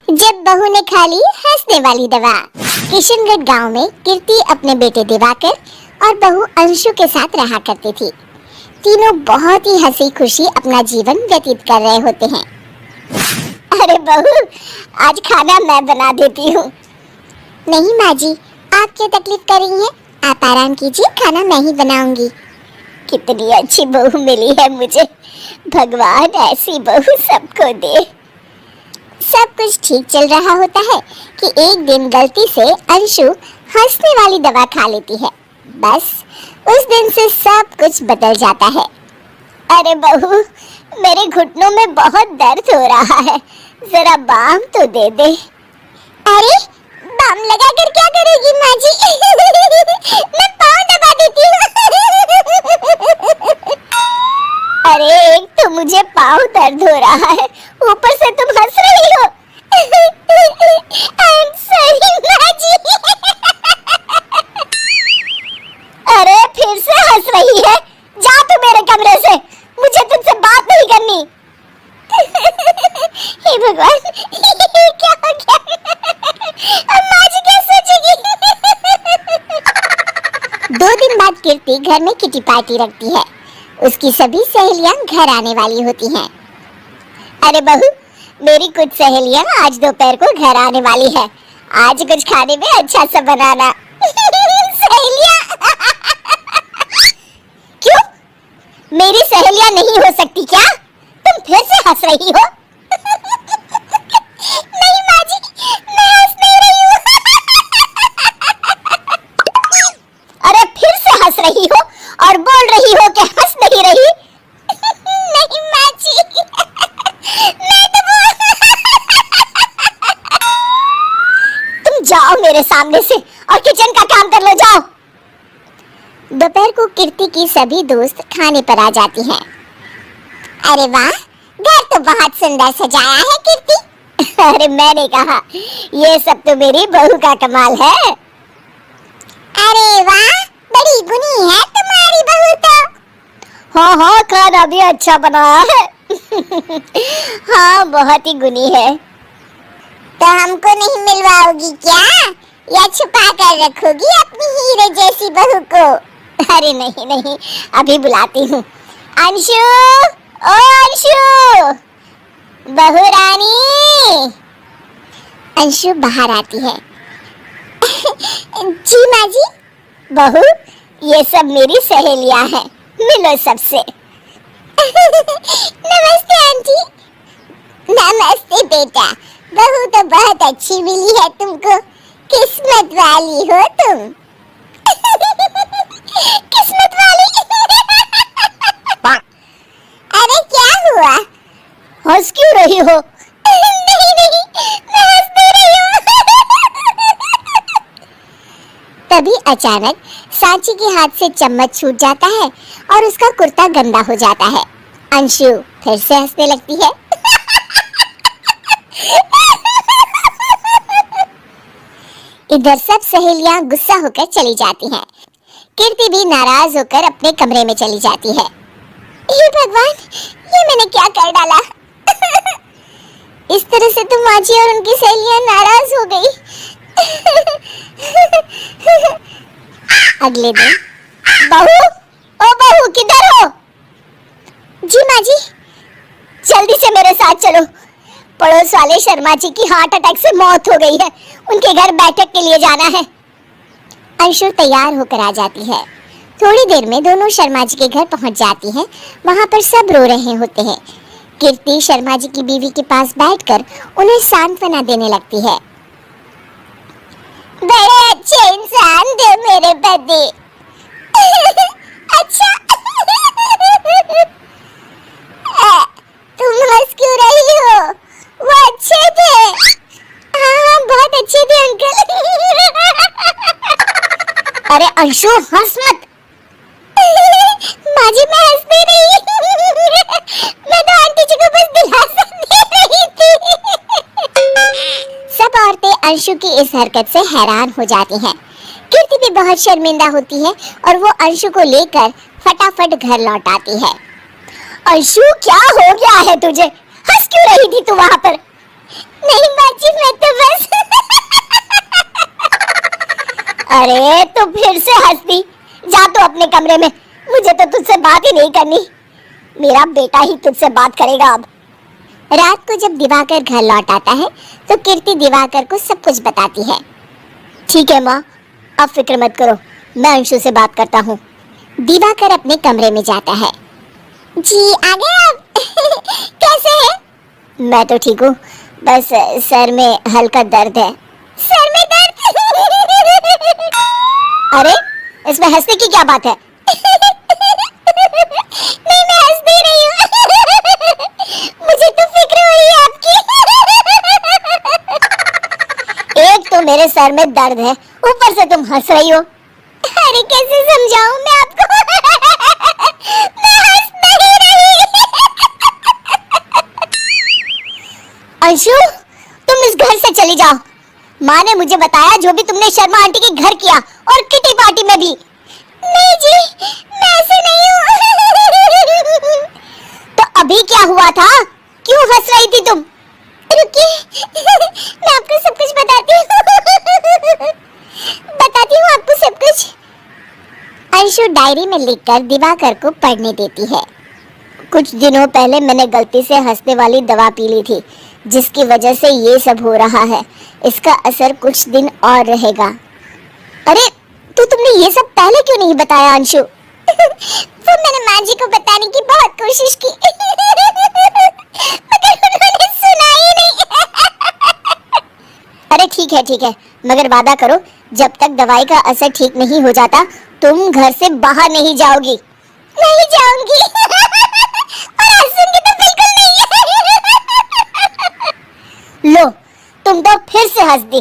जब बहू ने खा ली हंसने वाली दवा। किशनगढ़ गांव में कीर्ति अपने बेटे दिवाकर और बहू अंशु के साथ रहा करती थी। तीनों बहुत ही हंसी खुशी अपना जीवन व्यतीत कर रहे होते हैं। अरे बहू, आज खाना मैं बना देती हूँ। नहीं माँ जी, आप क्या तकलीफ कर रही हैं? आप आराम कीजिए, खाना मैं ही बनाऊंगी। कितनी अच्छी बहू मिली है मुझे। भगवान ऐसी बहू सबको दे। सब कुछ ठीक चल रहा होता है कि एक दिन गलती से अंशु हंसने वाली दवा खा लेती है। बस उस दिन से सब कुछ बदल जाता है। अरे बहू, मेरे घुटनों में बहुत दर्द हो रहा है, जरा बाम तो दे दे। अरे बाम लगा कर क्या करेगी माँ जी? मैं पाँव दबा देती हूँ। अरे एक तो मुझे पाँव दर्द हो रहा है, ऊपर से तुम हंस रही हो। I'm sorry माँ जी। अरे फिर से हंस रही है, जा तू मेरे कमरे से, मुझे तुझसे बात नहीं करनी। हे भगवान, क्या हो गया? अब माँ जी क्या सोचेगी? 2 दिन बाद कीर्ति घर में किटी पार्टी रखती है। उसकी सभी सहेलियां घर आने वाली होती हैं। अरे बहू, मेरी कुछ सहेलियां आज दोपहर को घर आने वाली है। आज कुछ खाने में अच्छा सा बनाना। सहेलियां? क्यों? मेरी सहेलियां नहीं हो सकती क्या? तुम फिर से हंस रही हो? नहीं माँ जी, मैं हंस नहीं रही हूँ। अरे फिर से हंस रही हो और बोल रही हो कि हंस नहीं रही। नहीं माँ जी, मैं तो तुम जाओ मेरे सामने से और किचन का काम कर लो, जाओ। दोपहर को कीर्ति की सभी दोस्त खाने पर आ जाती हैं। अरे वाह, घर तो बहुत सुंदर सजाया है कीर्ति। अरे मैंने कहा, ये सब तो मेरी बहू का कमाल है। अरे वाह, बड़ी गुनी है तुम्हारी बहू तो। हाँ हाँ, खाना भी अच्छा बनाया है। हाँ, बहुत ही गुनी है। तो हमको नहीं मिलवाओगी क्या, या छुपा कर रखोगी अपनी हीरे जैसी बहू को? अरे नहीं नहीं, अभी बुलाती हूँ। अंशु, ओ अंशु, बहू रानी। अंशु बाहर आती है। जी माँ जी। बहू, ये सब मेरी सहेलियां हैं, मिलो सबसे। नमस्ते आंटी। नमस्ते बेटा, बहू तो बहुत अच्छी मिली है तुमको, किस्मत वाली हो तुम। किस्मत वाली? अरे क्या हुआ? हंस क्यों रही हो? नहीं नहीं, मैं हंस नहीं रही हूँ। तभी अचानक सांची के हाथ से चम्मच छूट जाता है और उसका कुर्ता गंदा हो जाता है। अंशु फिर से हंसने लगती है। इधर सब सहेलियां गुस्सा होकर चली जाती हैं। कीर्ति भी नाराज होकर अपने कमरे में चली जाती है। हे भगवान, ये मैंने क्या कर डाला? इस तरह से तो माँ जी और उनकी सहेलियां नाराज हो गई। अगले दिन, बहू, ओ बहू, किधर हो? जी माँ जी। जल्दी से मेरे साथ चलो, पड़ोस वाले शर्मा जी की हार्ट अटैक से मौत हो गई है, उनके घर बैठक के लिए जाना है। अंशु तैयार होकर आ जाती है। थोड़ी देर में दोनों शर्मा जी के घर पहुंच जाती हैं। वहां पर सब रो रहे होते हैं। कीर्ति शर्मा जी की बीवी के पास बैठकर उन्हें सांत्वना देने लगती है। बड़े अच्छे इंसान थे मेरे पति। अच्छा, तुम हंस क्यों रही हो? वो अच्छे थे। हाँ, बहुत अच्छे थे अंकल। अरे अंशु, हंस मत। माँ जी, मैं हंस नहीं रही। मैं तो आंटी जी को बस दिलासा दे रही थी। सब औरतें अंशु की इस हरकत से हैरान हो जाती हैं। कीर्ति भी बहुत शर्मिंदा होती है और वो अंशु को लेकर फटाफट घर लौट आती है। अंशु, क्या हो गया है तुझे? हंस क्यों रही थी तू वहाँ पर? नहीं बाजी, मैं तो बस अरे तो फिर से हंस दी। जा तो अपने कमरे में, मुझे तो तुझसे बात ही नहीं करनी। मेरा बेटा ही तुझसे बात करेगा अब। रात को जब दिवाकर घर लौट आता है तो कीर्ति दिवाकर को सब कुछ बताती है। ठीक है माँ, अब फिक्र मत करो, मैं अंशु से बात करता हूँ। दिवाकर अपने कमरे में जाता है। जी आ गए आप कैसे हैं? मैं तो ठीक हूँ, बस सर में हल्का दर्द है। सर में दर्द अरे इसमें हंसने की क्या बात है? नहीं मैं हंस नहीं रही हूँ मुझे तो फिक्र हो रही है आपकी। एक तो मेरे सर में दर्द है, ऊपर से तुम हंस रही हो। अरे कैसे समझाऊं मैं आपको मैं हंस नहीं रही। अंशु तुम इस घर से चली जाओ। माँ ने मुझे बताया जो भी तुमने शर्मा आंटी के घर किया और किटी पार्टी में भी। नहीं जी, मैं ऐसे नहीं हूँ। तो अभी क्या हुआ था? क्यों हंस रही थी तुम? रुकिए मैं आपको सब कुछ बताती हूँ। बताती हूँ आपको सब कुछ। अंशु डायरी में लिखकर दिवाकर को पढ़ने देती है। कुछ दिनों पहले मैंने गलती से हंसने वाली दवा पी ली थी, जिसकी वजह से ये सब हो रहा है। इसका असर कुछ दिन और रहेगा। अरे तो तुमने ये सब पहले क्यों नहीं बताया अंशु? वो मैंने माँ जी को बताने की बहुत कोशिश की मगर उन्होंने सुना ही नहीं। अरे ठीक है, मगर वादा करो जब तक दवाई का असर ठीक नहीं हो जाता तुम घर से बाहर नहीं जाओगी। नहीं जाऊंगी और हंसूंगी तो बिल्कुल नहीं। लो तुम तो फिर से हंस दी